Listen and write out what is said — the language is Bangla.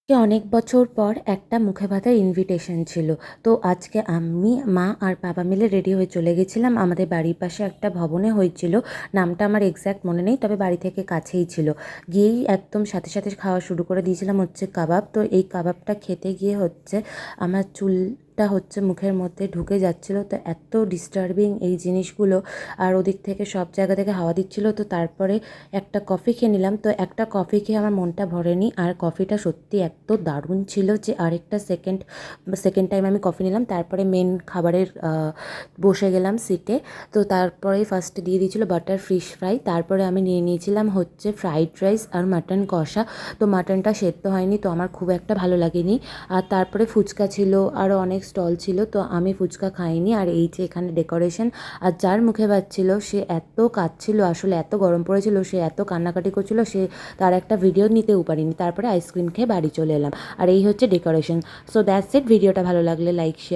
অনেক বছর পর একটা মুখে ভাতের ইনভিটেশন ছিল। তো আজকে আমি, মা আর বাবা মিলে রেডি হয়ে চলে গেছিলাম। আমাদের বাড়ির পাশে একটা ভবনে হয়েছিল। নামটা আমার এক্স্যাক্ট মনে নেই, তবে বাড়ি থেকে কাছেই ছিল। গিয়েই একদম সাথে সাথে খাওয়া শুরু করে দিয়েছিলাম হচ্ছে কাবাব। তো এই কাবাবটা খেতে গিয়ে হচ্ছে আমার চুলটা হচ্ছে মুখের মধ্যে ঢুকে যাচ্ছিল। তো এত ডিস্টার্বিং এই জিনিসগুলো, আর ওদিক থেকে সব জায়গা থেকে হাওয়া দিচ্ছিল। তো তারপরে একটা কফি খেয়ে নিলাম। তো একটা কফি খেয়ে আমার মনটা ভরেনি, আর কফিটা সত্যি এত দারুণ ছিল যে আরেকটা সেকেন্ড টাইম আমি কফি নিলাম। তারপরে মেন খাবারের বসে গেলাম সিটে। তো তারপরে ফার্স্টে দিয়ে দিয়েছিল বাটার ফিশ ফ্রাই, তারপরে আমি নিয়ে নিয়েছিলাম হচ্ছে ফ্রাইড রাইস আর মাটন কষা। তো মাটনটা সেদ্ধ হয়নি, তো আমার খুব একটা ভালো লাগেনি। আর তারপরে ফুচকা ছিল, আরও অনেক স্টল ছিল, তো আমি ফুচকা খাইনি। আর এই যে এখানে ডেকোরেশন, আর যার মুখে ভাত ছিল সে এত কাঁদছিল, আসলে এত গরম পড়েছিল, সে এত কান্নাকাটি করছিল, সে তার একটা ভিডিও নিতেও পারিনি। তারপরে আইসক্রিম খেয়ে বাড়ি চলে এলাম। আর এই হচ্ছে ডেকোরেশন। So that's it. ভিডিওটা ভালো লাগলে লাইক, শেয়ার।